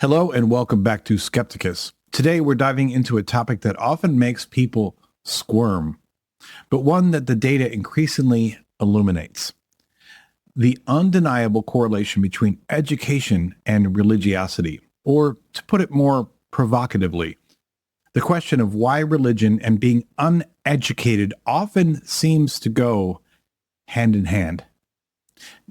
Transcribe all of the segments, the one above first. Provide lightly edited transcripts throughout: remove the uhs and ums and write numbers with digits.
Hello and welcome back to Skepticus. Today we're diving into a topic that often makes people squirm, but one that the data increasingly illuminates. The undeniable correlation between education and religiosity, or to put it more provocatively, the question of why religion and being uneducated often seems to go hand in hand.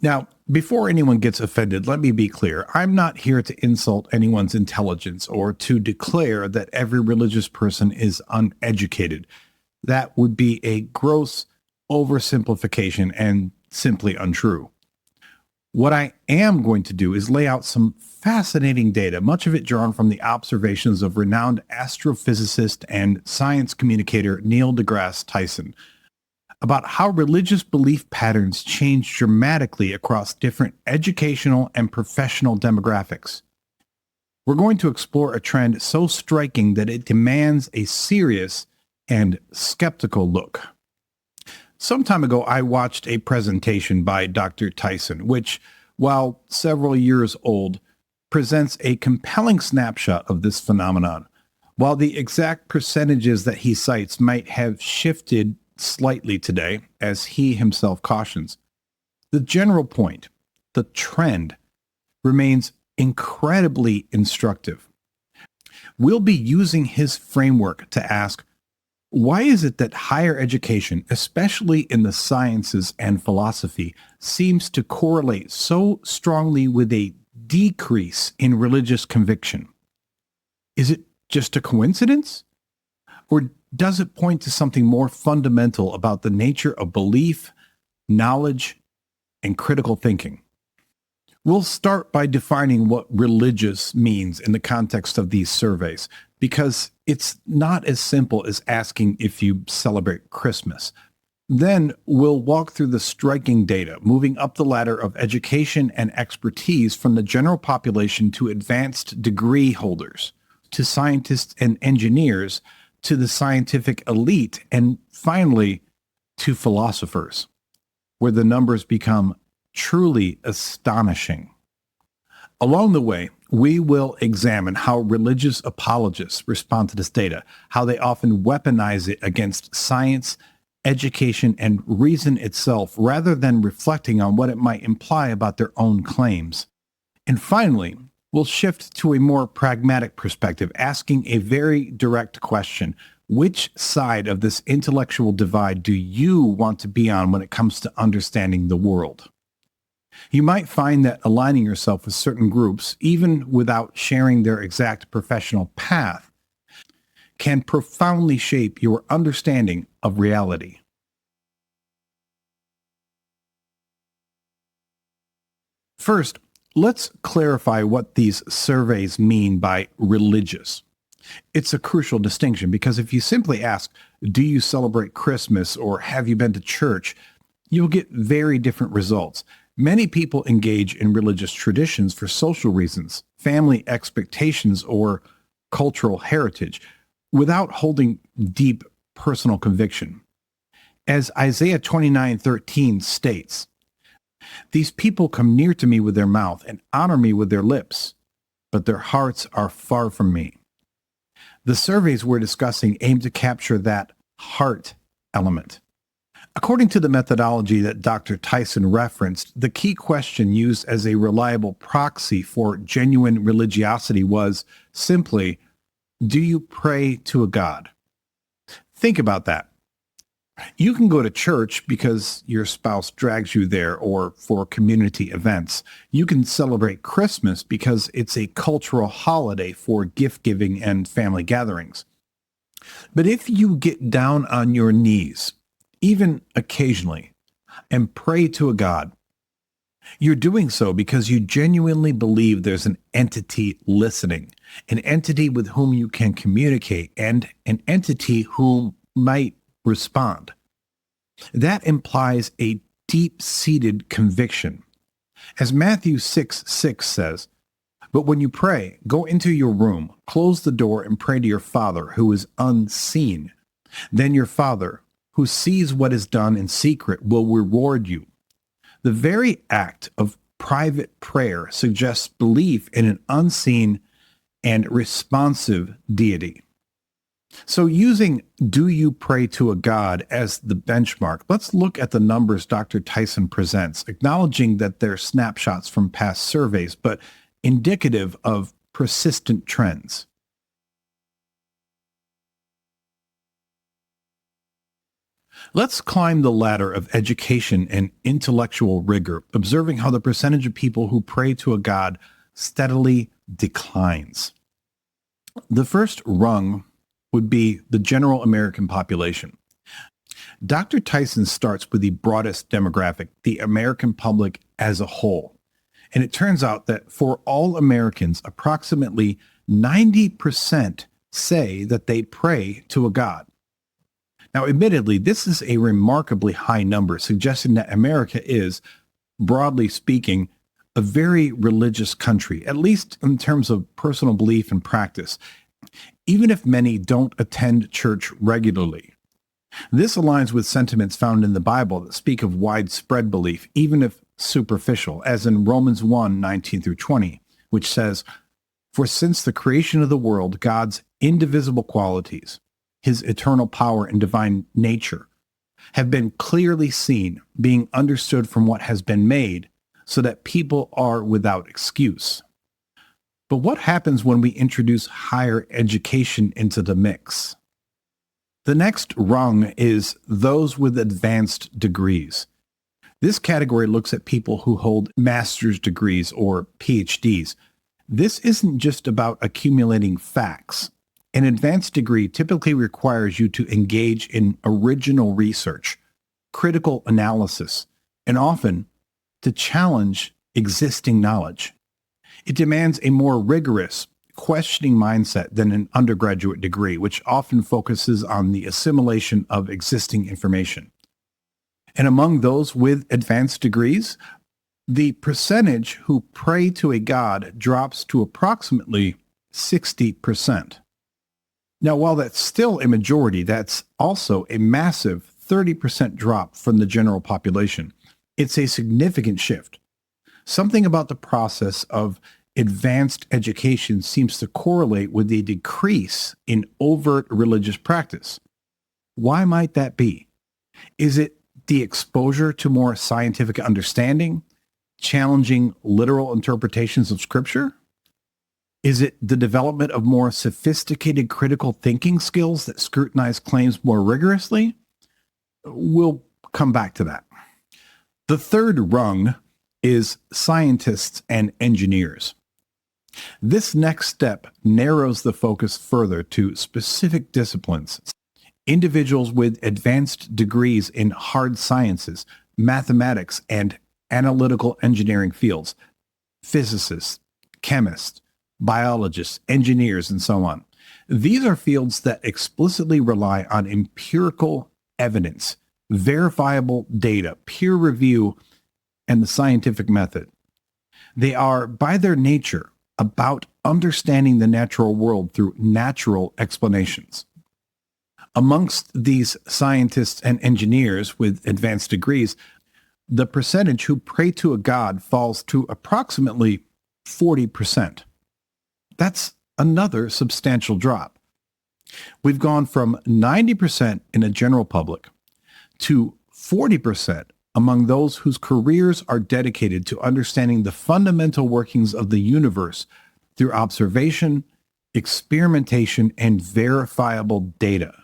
Now, before anyone gets offended, let me be clear. I'm not here to insult anyone's intelligence or to declare that every religious person is uneducated. That would be a gross oversimplification and simply untrue. What I am going to do is lay out some fascinating data, much of it drawn from the observations of renowned astrophysicist and science communicator Neil deGrasse Tyson, about how religious belief patterns change dramatically across different educational and professional demographics. We're going to explore a trend so striking that it demands a serious and skeptical look. Some time ago, I watched a presentation by Dr. Tyson, which, while several years old, presents a compelling snapshot of this phenomenon. While the exact percentages that he cites might have shifted slightly today, as he himself cautions, the general point, the trend, remains incredibly instructive. We'll be using his framework to ask, why is it that higher education, especially in the sciences and philosophy, seems to correlate so strongly with a decrease in religious conviction? Is it just a coincidence? Or does it point to something more fundamental about the nature of belief, knowledge, and critical thinking? We'll start by defining what religious means in the context of these surveys, because it's not as simple as asking if you celebrate Christmas. Then we'll walk through the striking data, moving up the ladder of education and expertise from the general population to advanced degree holders, to scientists and engineers, to the scientific elite, and finally to philosophers, where the numbers become truly astonishing. Along the way, we will examine how religious apologists respond to this data, how they often weaponize it against science, education, and reason itself, rather than reflecting on what it might imply about their own claims. And finally, we'll shift to a more pragmatic perspective, asking a very direct question. Which side of this intellectual divide do you want to be on when it comes to understanding the world? You might find that aligning yourself with certain groups, even without sharing their exact professional path, can profoundly shape your understanding of reality. First, let's clarify what these surveys mean by religious. It's a crucial distinction because if you simply ask, do you celebrate Christmas or have you been to church, you'll get very different results. Many people engage in religious traditions for social reasons, family expectations, or cultural heritage, without holding deep personal conviction. As Isaiah 29:13 states, "These people come near to me with their mouth and honor me with their lips, but their hearts are far from me." The surveys we're discussing aim to capture that heart element. According to the methodology that Dr. Tyson referenced, the key question used as a reliable proxy for genuine religiosity was simply, do you pray to a God? Think about that. You can go to church because your spouse drags you there or for community events. You can celebrate Christmas because it's a cultural holiday for gift giving and family gatherings. But if you get down on your knees, even occasionally, and pray to a God, you're doing so because you genuinely believe there's an entity listening, an entity with whom you can communicate, and an entity who might respond. That implies a deep-seated conviction. As Matthew 6:6 says, "But when you pray, go into your room, close the door, and pray to your Father who is unseen. Then your Father, who sees what is done in secret, will reward you." The very act of private prayer suggests belief in an unseen and responsive deity. So using "do you pray to a God" as the benchmark, let's look at the numbers Dr. Tyson presents, acknowledging that they're snapshots from past surveys, but indicative of persistent trends. Let's climb the ladder of education and intellectual rigor, observing how the percentage of people who pray to a God steadily declines. The first rung would be the general American population. Dr. Tyson starts with the broadest demographic, the American public as a whole. And it turns out that for all Americans, approximately 90% say that they pray to a God. Now, admittedly, this is a remarkably high number, suggesting that America is, broadly speaking, a very religious country, at least in terms of personal belief and practice, even if many don't attend church regularly. This aligns with sentiments found in the Bible that speak of widespread belief, even if superficial, as in Romans 1:19 through 20, which says, "For since the creation of the world, God's indivisible qualities, his eternal power and divine nature, have been clearly seen, being understood from what has been made, so that people are without excuse." But what happens when we introduce higher education into the mix? The next rung is those with advanced degrees. This category looks at people who hold master's degrees or PhDs. This isn't just about accumulating facts. An advanced degree typically requires you to engage in original research, critical analysis, and often to challenge existing knowledge. It demands a more rigorous, questioning mindset than an undergraduate degree, which often focuses on the assimilation of existing information. And among those with advanced degrees, the percentage who pray to a God drops to approximately 60%. Now, while that's still a majority, that's also a massive 30% drop from the general population. It's a significant shift. Something about the process of advanced education seems to correlate with a decrease in overt religious practice. Why might that be? Is it the exposure to more scientific understanding, challenging literal interpretations of Scripture? Is it the development of more sophisticated critical thinking skills that scrutinize claims more rigorously? We'll come back to that. The third rung is scientists and engineers. This next step narrows the focus further to specific disciplines. Individuals with advanced degrees in hard sciences, mathematics, and analytical engineering fields, physicists, chemists, biologists, engineers, and so on. These are fields that explicitly rely on empirical evidence, verifiable data, peer review, and the scientific method. They are, by their nature, about understanding the natural world through natural explanations. Amongst these scientists and engineers with advanced degrees, the percentage who pray to a God falls to approximately 40%. That's another substantial drop. We've gone from 90% in the general public to 40% among those whose careers are dedicated to understanding the fundamental workings of the universe through observation, experimentation, and verifiable data.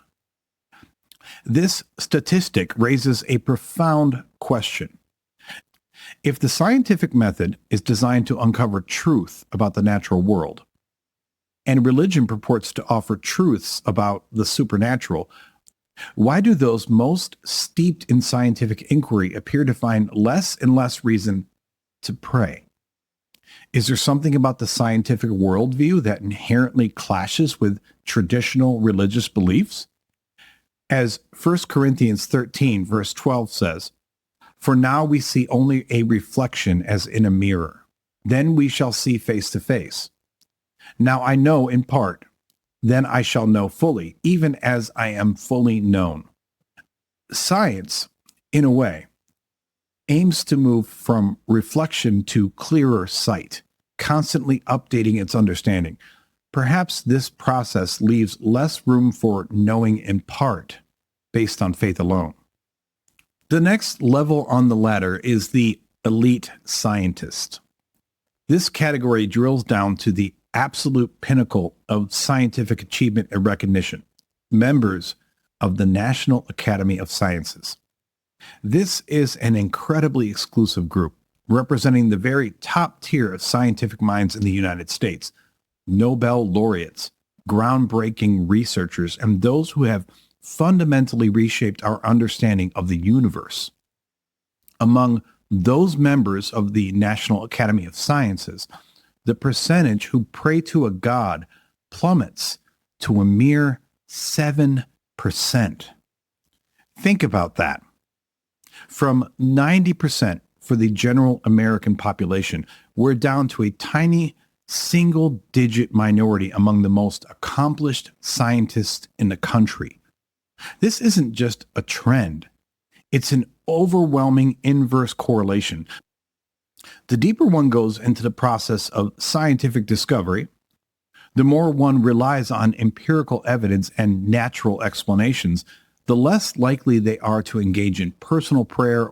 This statistic raises a profound question. If the scientific method is designed to uncover truth about the natural world, and religion purports to offer truths about the supernatural, why do those most steeped in scientific inquiry appear to find less and less reason to pray? Is there something about the scientific worldview that inherently clashes with traditional religious beliefs? As 1 Corinthians 13, verse 12 says, "For now we see only a reflection as in a mirror. Then we shall see face to face. Now I know in part, then I shall know fully, even as I am fully known." Science, in a way, aims to move from reflection to clearer sight, constantly updating its understanding. perhaps this process leaves less room for knowing in part based on faith alone. The next level on the ladder is the elite scientist. This category drills down to the absolute pinnacle of scientific achievement and recognition, members of the National Academy of Sciences. This is an incredibly exclusive group, representing the very top tier of scientific minds in the United States, Nobel laureates, groundbreaking researchers, and those who have fundamentally reshaped our understanding of the universe. Among those members of the National Academy of Sciences, the percentage who pray to a god plummets to a mere 7%. Think about that. From 90% for the general American population, we're down to a tiny single-digit minority among the most accomplished scientists in the country. This isn't just a trend. It's an overwhelming inverse correlation. The deeper one goes into the process of scientific discovery, the more one relies on empirical evidence and natural explanations, the less likely they are to engage in personal prayer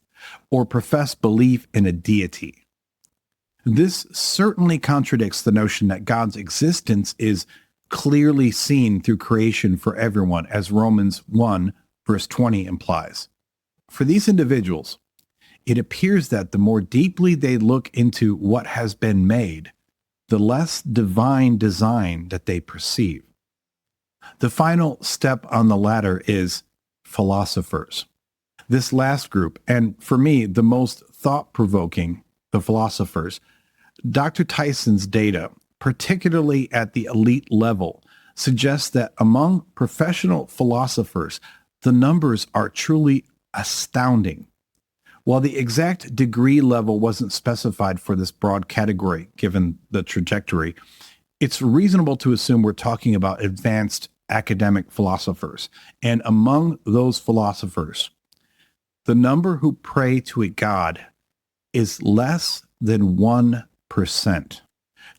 or profess belief in a deity. This certainly contradicts the notion that God's existence is clearly seen through creation for everyone, as Romans 1, verse 20 implies. For these individuals, it appears that the more deeply they look into what has been made, the less divine design that they perceive. The final step on the ladder is philosophers. This last group, and for me, the most thought-provoking, the philosophers, Dr. Tyson's data, particularly at the elite level, suggests that among professional philosophers, the numbers are truly astounding. While the exact degree level wasn't specified for this broad category, given the trajectory, it's reasonable to assume we're talking about advanced academic philosophers. And among those philosophers, the number who pray to a god is less than 1%.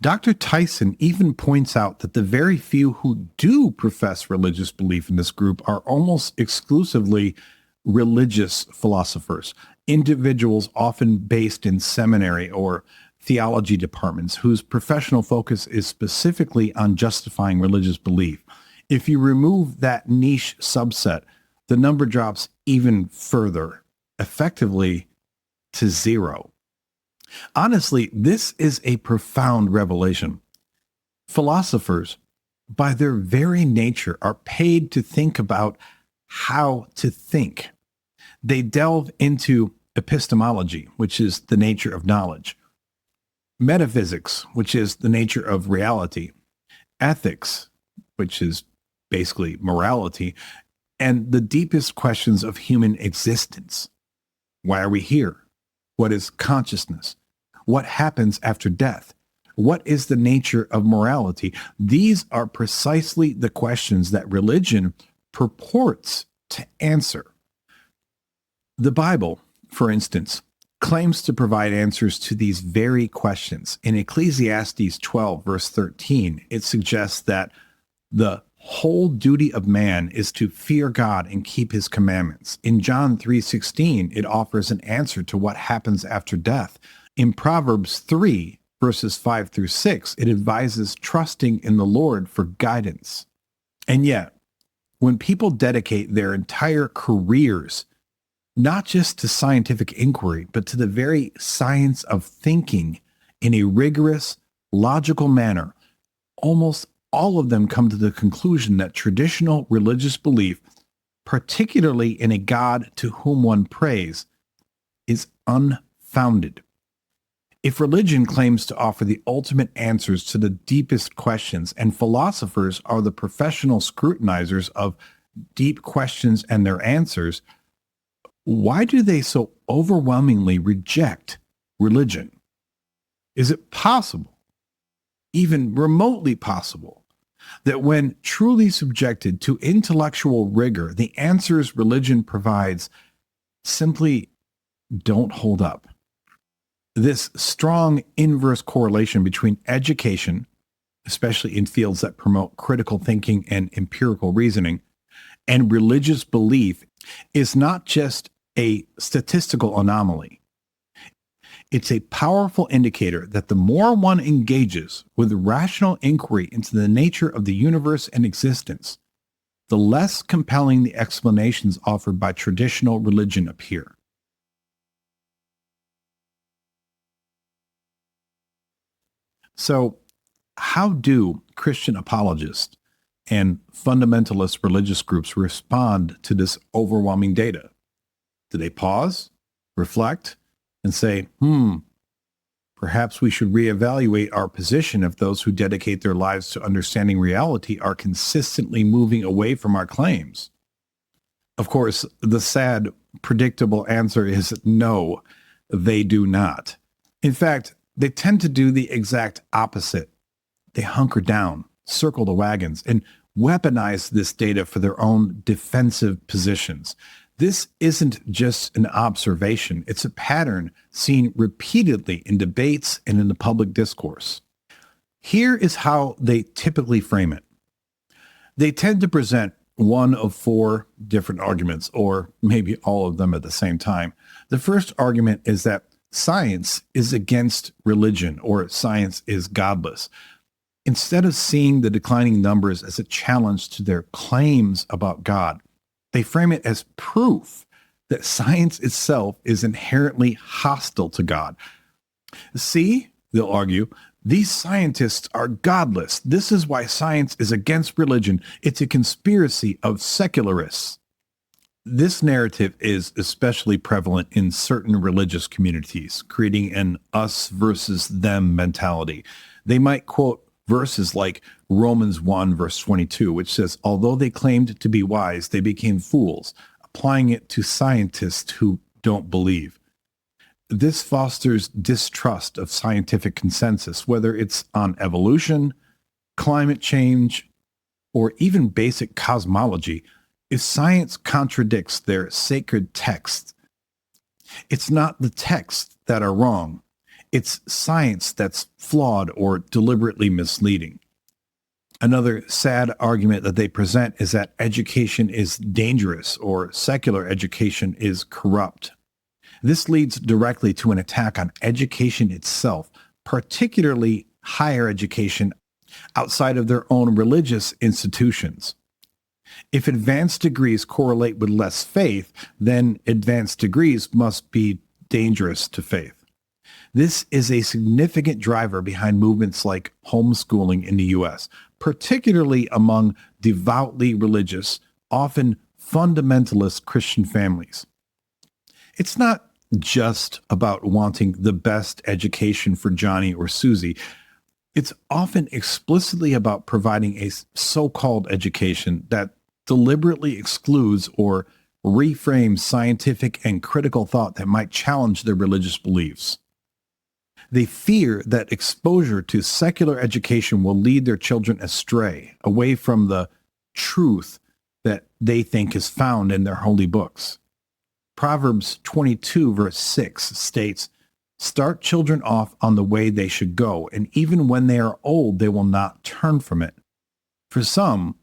Dr. Tyson even points out that the very few who do profess religious belief in this group are almost exclusively religious philosophers, individuals often based in seminary or theology departments whose professional focus is specifically on justifying religious belief. If you remove that niche subset, the number drops even further, effectively to zero. Honestly, this is a profound revelation. Philosophers, by their very nature, are paid to think about how to think. They delve into epistemology, which is the nature of knowledge, metaphysics, which is the nature of reality, ethics, which is basically morality, and the deepest questions of human existence. Why are we here? What is consciousness? What happens after death? What is the nature of morality? These are precisely the questions that religion purports to answer. The Bible, for instance, claims to provide answers to these very questions. In Ecclesiastes 12, verse 13, it suggests that the whole duty of man is to fear God and keep his commandments. In John 3:16, it offers an answer to what happens after death. In Proverbs 3, verses 5 through 6, it advises trusting in the Lord for guidance. And yet, when people dedicate their entire careers not just to scientific inquiry, but to the very science of thinking in a rigorous, logical manner, almost all of them come to the conclusion that traditional religious belief, particularly in a God to whom one prays, is unfounded. If religion claims to offer the ultimate answers to the deepest questions, and philosophers are the professional scrutinizers of deep questions and their answers, why do they so overwhelmingly reject religion? Is it possible, even remotely possible, that when truly subjected to intellectual rigor, the answers religion provides simply don't hold up? This strong inverse correlation between education, especially in fields that promote critical thinking and empirical reasoning. And religious belief is not just a statistical anomaly. It's a powerful indicator that the more one engages with rational inquiry into the nature of the universe and existence, the less compelling the explanations offered by traditional religion appear. So, how do Christian apologists and fundamentalist religious groups respond to this overwhelming data? Do they pause, reflect, and say, perhaps we should reevaluate our position if those who dedicate their lives to understanding reality are consistently moving away from our claims? Of course, the sad, predictable answer is no, they do not. In fact, they tend to do the exact opposite. They hunker down, circle the wagons, and weaponize this data for their own defensive positions. This isn't just an observation. It's a pattern seen repeatedly in debates and in the public discourse. Here is how they typically frame it. They tend to present one of four different arguments, or maybe all of them at the same time. The first argument is that science is against religion, or science is godless. Instead of seeing the declining numbers as a challenge to their claims about God, they frame it as proof that science itself is inherently hostile to God. See, they'll argue, these scientists are godless. This is why science is against religion. It's a conspiracy of secularists. This narrative is especially prevalent in certain religious communities, creating an us versus them mentality. They might quote verses like Romans 1, verse 22, which says, although they claimed to be wise, they became fools, applying it to scientists who don't believe. This fosters distrust of scientific consensus, whether it's on evolution, climate change, or even basic cosmology. If science contradicts their sacred texts, it's not the texts that are wrong. It's science that's flawed or deliberately misleading. Another sad argument that they present is that education is dangerous or secular education is corrupt. This leads directly to an attack on education itself, particularly higher education outside of their own religious institutions. If advanced degrees correlate with less faith, then advanced degrees must be dangerous to faith. This is a significant driver behind movements like homeschooling in the U.S., particularly among devoutly religious, often fundamentalist Christian families. It's not just about wanting the best education for Johnny or Susie. It's often explicitly about providing a so-called education that deliberately excludes or reframes scientific and critical thought that might challenge their religious beliefs. They fear that exposure to secular education will lead their children astray, away from the truth that they think is found in their holy books. Proverbs 22, verse 6 states, start children off on the way they should go, and even when they are old, they will not turn from it. For some,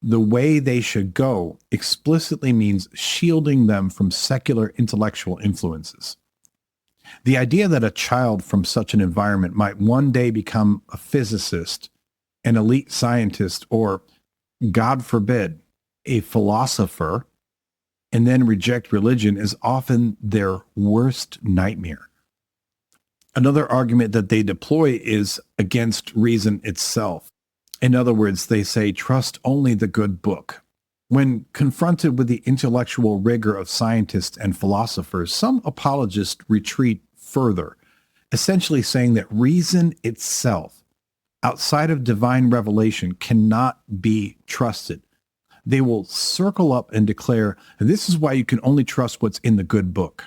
the way they should go explicitly means shielding them from secular intellectual influences. The idea that a child from such an environment might one day become a physicist, an elite scientist, or, God forbid, a philosopher, and then reject religion is often their worst nightmare. Another argument that they deploy is against reason itself. In other words, they say, trust only the good book. When confronted with the intellectual rigor of scientists and philosophers, some apologists retreat further, essentially saying that reason itself, outside of divine revelation, cannot be trusted. They will circle up and declare, this is why you can only trust what's in the good book.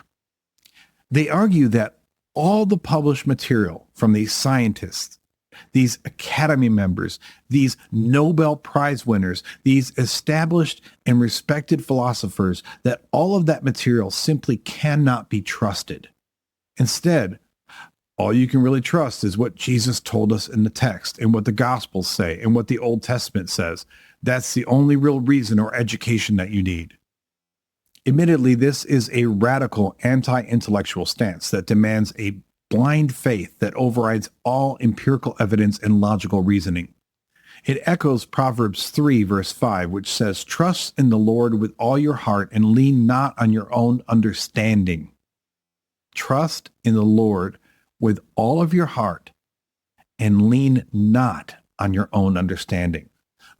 They argue that all the published material from these scientists, these Academy members, these Nobel Prize winners, these established and respected philosophers, that all of that material simply cannot be trusted. Instead, All you can really trust is what Jesus told us in the text and what the Gospels say and what the Old Testament says. That's the only real reason or education that you need. Admittedly, this is a radical anti-intellectual stance that demands a blind faith that overrides all empirical evidence and logical reasoning. It echoes Proverbs 3, verse 5, which says, "Trust in the Lord with all your heart and lean not on your own understanding." Trust in the Lord with all of your heart and lean not on your own understanding.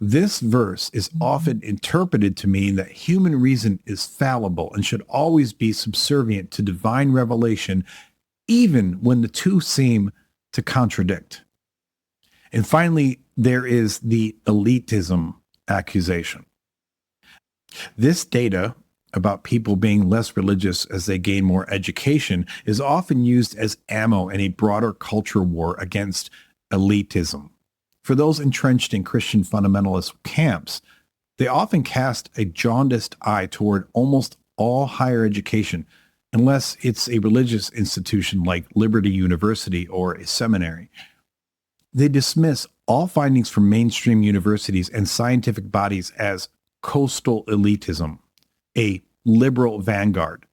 This verse is often interpreted to mean that human reason is fallible and should always be subservient to divine revelation, even when the two seem to contradict. And finally, there is the elitism accusation. This data about people being less religious as they gain more education is often used as ammo in a broader culture war against elitism. For those entrenched in Christian fundamentalist camps, they often cast a jaundiced eye toward almost all higher education, unless it's a religious institution like Liberty University or a seminary. They dismiss all findings from mainstream universities and scientific bodies as coastal elitism, a liberal vanguard.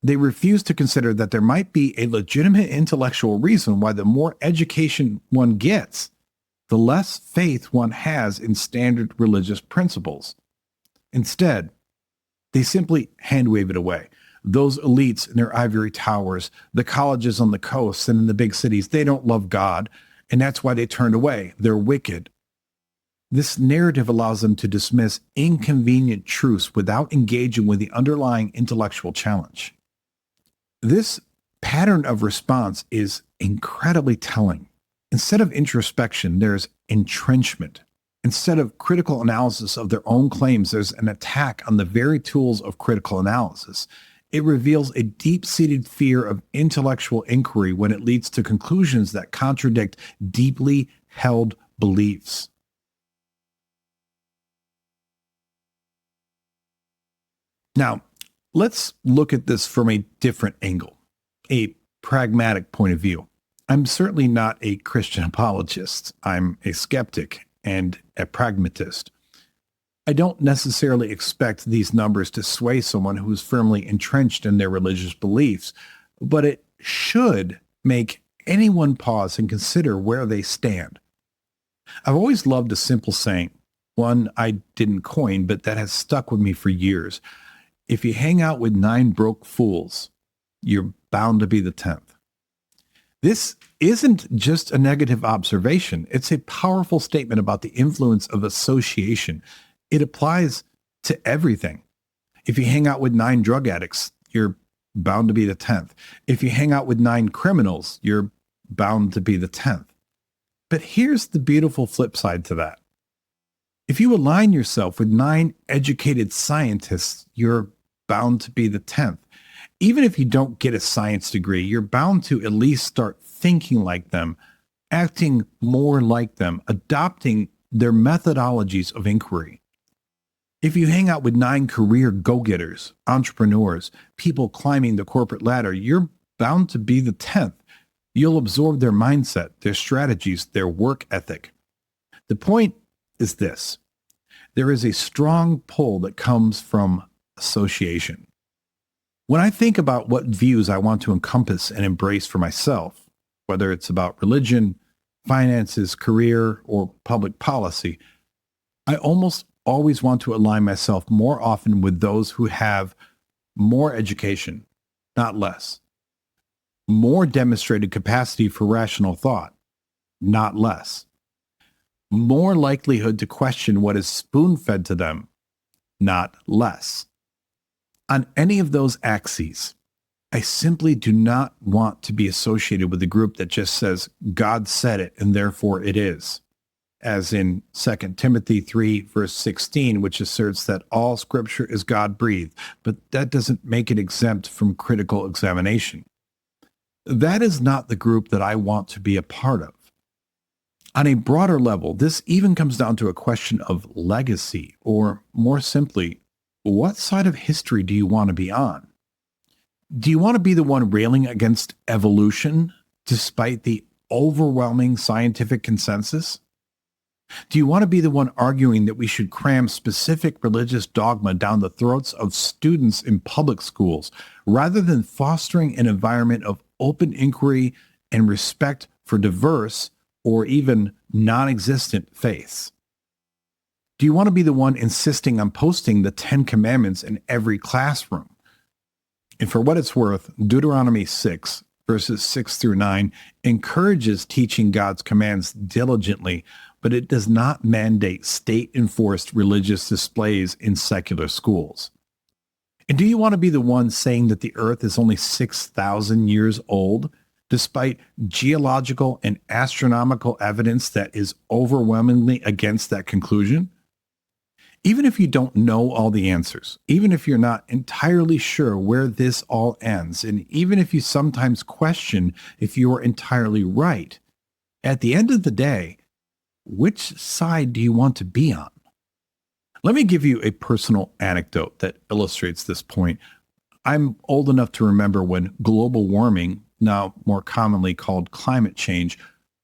They refuse to consider that there might be a legitimate intellectual reason why the more education one gets, the less faith one has in standard religious principles. Instead, they simply hand-wave it away. Those elites in their ivory towers, the colleges on the coast and in the big cities, they don't love God, and that's why they turned away. They're wicked. This narrative allows them to dismiss inconvenient truths without engaging with the underlying intellectual challenge. This pattern of response is incredibly telling. Instead of introspection, there's entrenchment. Instead of critical analysis of their own claims, there's an attack on the very tools of critical analysis. It reveals a deep-seated fear of intellectual inquiry when it leads to conclusions that contradict deeply held beliefs. Now, let's look at this from a different angle, a pragmatic point of view. I'm certainly not a Christian apologist. I'm a skeptic and a pragmatist. I don't necessarily expect these numbers to sway someone who is firmly entrenched in their religious beliefs, but it should make anyone pause and consider where they stand. I've always loved a simple saying, one I didn't coin, but that has stuck with me for years. If you hang out with 9 broke fools, you're bound to be the 10th. This isn't just a negative observation. It's a powerful statement about the influence of association. It applies to everything. If you hang out with 9 drug addicts, you're bound to be the 10th. If you hang out with 9 criminals, you're bound to be the 10th. But here's the beautiful flip side to that. If you align yourself with 9 educated scientists, you're bound to be the 10th. Even if you don't get a science degree, you're bound to at least start thinking like them, acting more like them, adopting their methodologies of inquiry. If you hang out with 9 career go-getters, entrepreneurs, people climbing the corporate ladder, you're bound to be the 10th. You'll absorb their mindset, their strategies, their work ethic. The point is this. There is a strong pull that comes from association. When I think about what views I want to encompass and embrace for myself, whether it's about religion, finances, career, or public policy, I almost always want to align myself more often with those who have more education, not less. More demonstrated capacity for rational thought, not less. More likelihood to question what is spoon-fed to them, not less. On any of those axes, I simply do not want to be associated with a group that just says, God said it and therefore it is. As in 2 Timothy 3, verse 16, which asserts that all scripture is God-breathed, but that doesn't make it exempt from critical examination. That is not the group that I want to be a part of. On a broader level, this even comes down to a question of legacy, or more simply, what side of history do you want to be on? Do you want to be the one railing against evolution, despite the overwhelming scientific consensus? Do you want to be the one arguing that we should cram specific religious dogma down the throats of students in public schools rather than fostering an environment of open inquiry and respect for diverse or even non-existent faiths? Do you want to be the one insisting on posting the 10 Commandments in every classroom? And for what it's worth, Deuteronomy 6, verses 6 through 9, encourages teaching God's commands diligently, but it does not mandate state-enforced religious displays in secular schools. And do you want to be the one saying that the earth is only 6,000 years old, despite geological and astronomical evidence that is overwhelmingly against that conclusion? Even if you don't know all the answers, even if you're not entirely sure where this all ends, and even if you sometimes question if you are entirely right, at the end of the day, which side do you want to be on? Let me give you a personal anecdote that illustrates this point. I'm old enough to remember when global warming, now more commonly called climate change,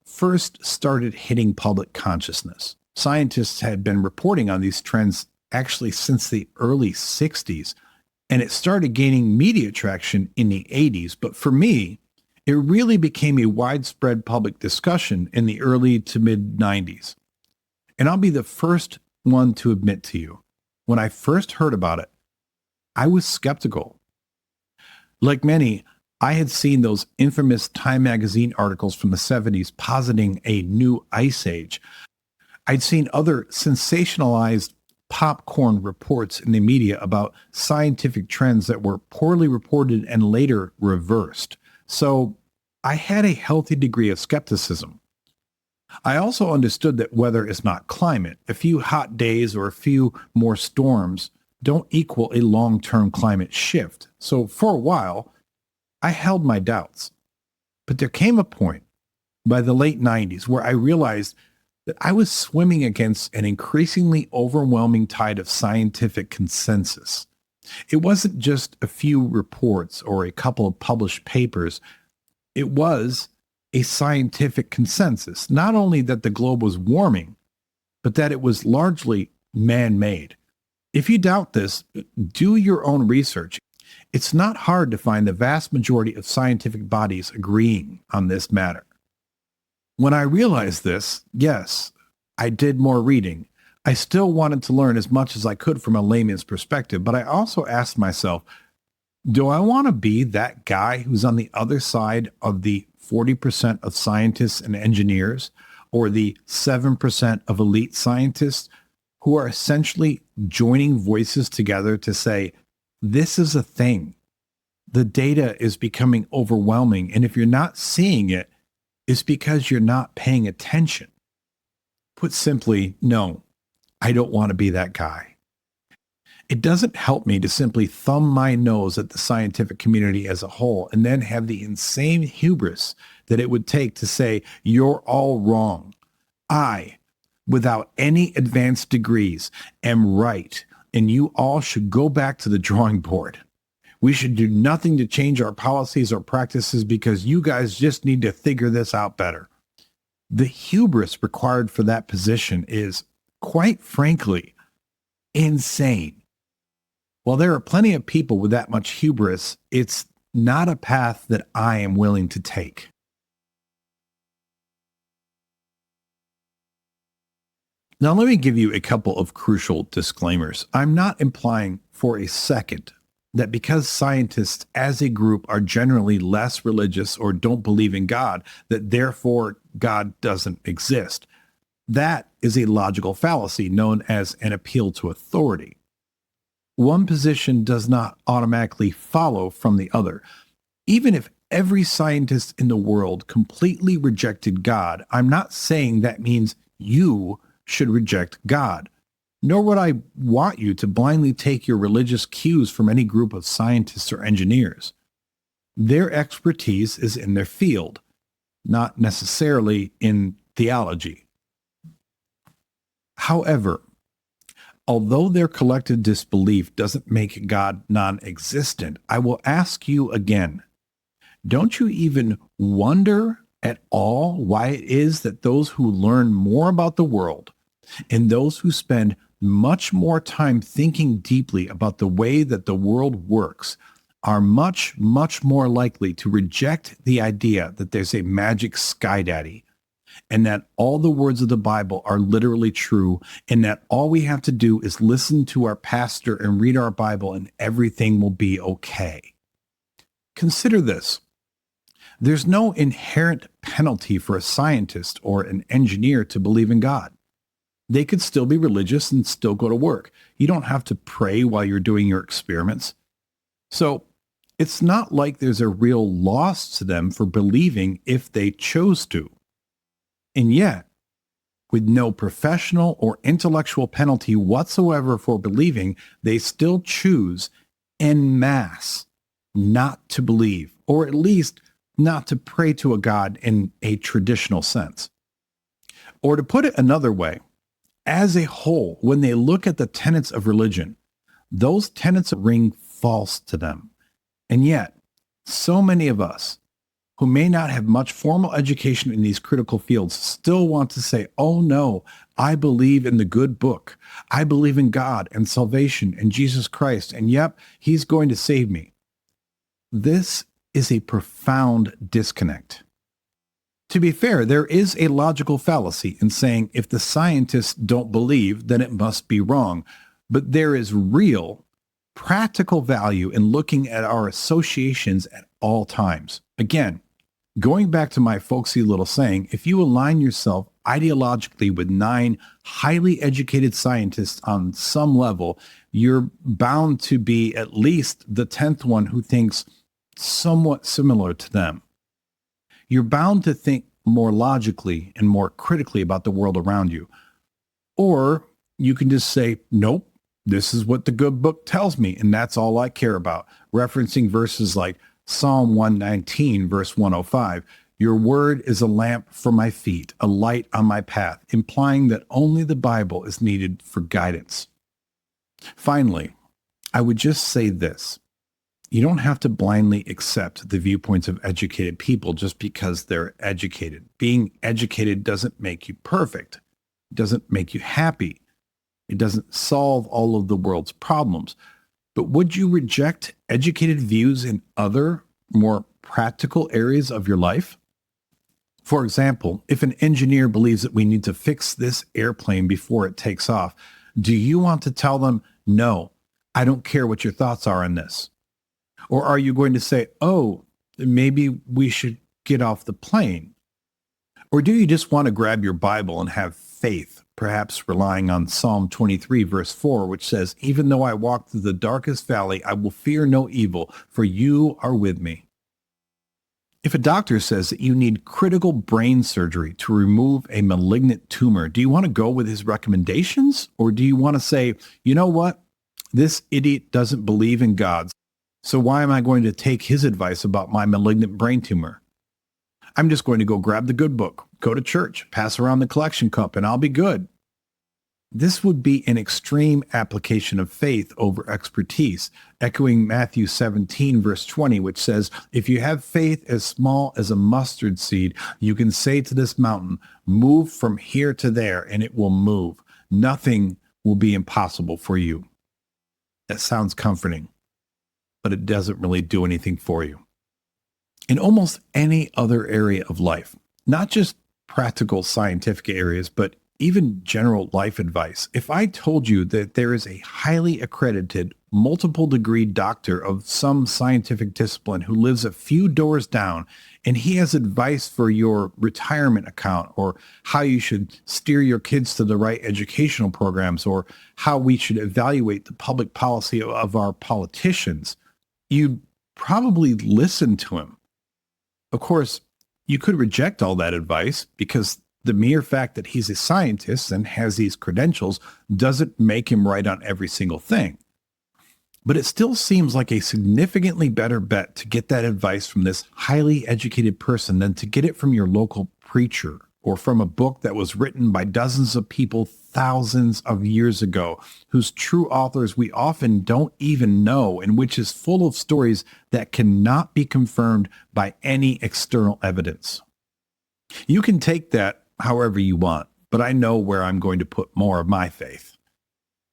first started hitting public consciousness. Scientists had been reporting on these trends actually since the early 60s, and it started gaining media traction in the 80s. But for me, it really became a widespread public discussion in the early to mid 90s. And I'll be the first one to admit to you, when I first heard about it, I was skeptical. Like many, I had seen those infamous Time magazine articles from the 70s positing a new ice age. I'd seen other sensationalized popcorn reports in the media about scientific trends that were poorly reported and later reversed. So I had a healthy degree of skepticism. I also understood that weather is not climate. A few hot days or a few more storms don't equal a long-term climate shift. So for a while, I held my doubts. But there came a point by the late 90s where I realized that I was swimming against an increasingly overwhelming tide of scientific consensus. It wasn't just a few reports or a couple of published papers. It was a scientific consensus, not only that the globe was warming, but that it was largely man-made. If you doubt this, do your own research. It's not hard to find the vast majority of scientific bodies agreeing on this matter. When I realized this, yes, I did more reading. I still wanted to learn as much as I could from a layman's perspective, but I also asked myself, do I want to be that guy who's on the other side of the 40% of scientists and engineers, or the 7% of elite scientists who are essentially joining voices together to say, this is a thing. The data is becoming overwhelming, and if you're not seeing it, it's because you're not paying attention. Put simply, no, I don't want to be that guy. It doesn't help me to simply thumb my nose at the scientific community as a whole and then have the insane hubris that it would take to say, you're all wrong. I, without any advanced degrees, am right, and you all should go back to the drawing board. We should do nothing to change our policies or practices because you guys just need to figure this out better. The hubris required for that position is, quite frankly, insane. While there are plenty of people with that much hubris, it's not a path that I am willing to take. Now, let me give you a couple of crucial disclaimers. I'm not implying for a second that because scientists as a group are generally less religious or don't believe in God, that therefore God doesn't exist. That is a logical fallacy known as an appeal to authority. One position does not automatically follow from the other. Even if every scientist in the world completely rejected God, I'm not saying that means you should reject God. Nor would I want you to blindly take your religious cues from any group of scientists or engineers. Their expertise is in their field, not necessarily in theology. However, although their collective disbelief doesn't make God non-existent, I will ask you again, don't you even wonder at all why it is that those who learn more about the world and those who spend much more time thinking deeply about the way that the world works are much, much more likely to reject the idea that there's a magic sky daddy and that all the words of the Bible are literally true and that all we have to do is listen to our pastor and read our Bible and everything will be okay? Consider this. There's no inherent penalty for a scientist or an engineer to believe in God. They could still be religious and still go to work. You don't have to pray while you're doing your experiments. So it's not like there's a real loss to them for believing if they chose to. And yet, with no professional or intellectual penalty whatsoever for believing, they still choose en masse not to believe, or at least not to pray to a God in a traditional sense. Or to put it another way, as a whole, when they look at the tenets of religion, those tenets ring false to them. And yet, so many of us who may not have much formal education in these critical fields still want to say, oh no, I believe in the good book. I believe in God and salvation and Jesus Christ, and yep, he's going to save me. This is a profound disconnect. To be fair, there is a logical fallacy in saying if the scientists don't believe, then it must be wrong. But there is real, practical value in looking at our associations at all times. Again, going back to my folksy little saying, if you align yourself ideologically with 9 highly educated scientists on some level, you're bound to be at least the 10th one who thinks somewhat similar to them. You're bound to think more logically and more critically about the world around you. Or you can just say, nope, this is what the good book tells me, and that's all I care about, referencing verses like Psalm 119, verse 105, your word is a lamp for my feet, a light on my path, implying that only the Bible is needed for guidance. Finally, I would just say this. You don't have to blindly accept the viewpoints of educated people just because they're educated. Being educated doesn't make you perfect. It doesn't make you happy. It doesn't solve all of the world's problems. But would you reject educated views in other, more practical areas of your life? For example, if an engineer believes that we need to fix this airplane before it takes off, do you want to tell them, no, I don't care what your thoughts are on this? Or are you going to say, oh, maybe we should get off the plane? Or do you just want to grab your Bible and have faith, perhaps relying on Psalm 23, verse 4, which says, even though I walk through the darkest valley, I will fear no evil, for you are with me. If a doctor says that you need critical brain surgery to remove a malignant tumor, do you want to go with his recommendations? Or do you want to say, you know what? This idiot doesn't believe in God. So why am I going to take his advice about my malignant brain tumor? I'm just going to go grab the good book, go to church, pass around the collection cup, and I'll be good. This would be an extreme application of faith over expertise, echoing Matthew 17, verse 20, which says, if you have faith as small as a mustard seed, you can say to this mountain, move from here to there, and it will move. Nothing will be impossible for you. That sounds comforting, but it doesn't really do anything for you. In almost any other area of life, not just practical scientific areas, but even general life advice, if I told you that there is a highly accredited, multiple degree doctor of some scientific discipline who lives a few doors down, and he has advice for your retirement account, or how you should steer your kids to the right educational programs, or how we should evaluate the public policy of our politicians, you'd probably listen to him. Of course, you could reject all that advice because the mere fact that he's a scientist and has these credentials doesn't make him right on every single thing. But it still seems like a significantly better bet to get that advice from this highly educated person than to get it from your local preacher or from a book that was written by dozens of people thousands of years ago, whose true authors we often don't even know, and which is full of stories that cannot be confirmed by any external evidence. You can take that however you want, but I know where I'm going to put more of my faith.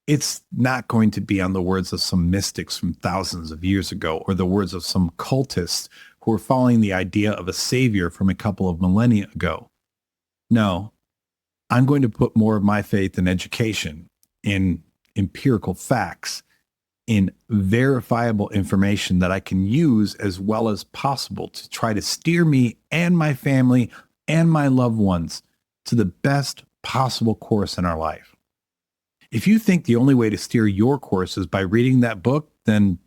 It's not going to be on the words of some mystics from thousands of years ago, or the words of some cultists who are following the idea of a savior from a couple of millennia ago. No, I'm going to put more of my faith in education, in empirical facts, in verifiable information that I can use as well as possible to try to steer me and my family and my loved ones to the best possible course in our life. If you think the only way to steer your course is by reading that book, then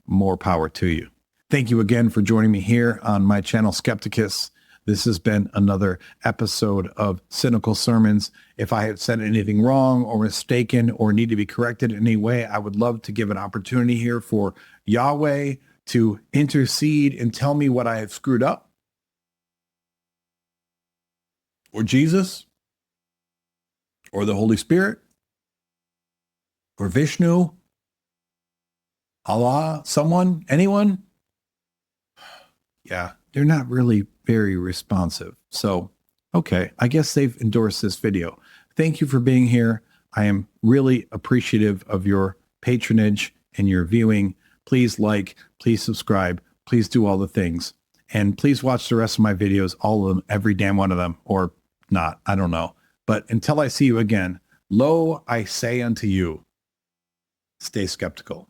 more power to you. Thank you again for joining me here on my channel, Skepticus. This has been another episode of Cynical Sermons. If I have said anything wrong or mistaken or need to be corrected in any way, I would love to give an opportunity here for Yahweh to intercede and tell me what I have screwed up. Or Jesus. Or the Holy Spirit. Or Vishnu. Allah, someone, anyone. Yeah, they're not really very responsive. So, okay, I guess they've endorsed this video. Thank you for being here. I am really appreciative of your patronage and your viewing. Please like, please subscribe, please do all the things. And please watch the rest of my videos, all of them, every damn one of them, or not, I don't know. But until I see you again, lo, I say unto you, stay skeptical.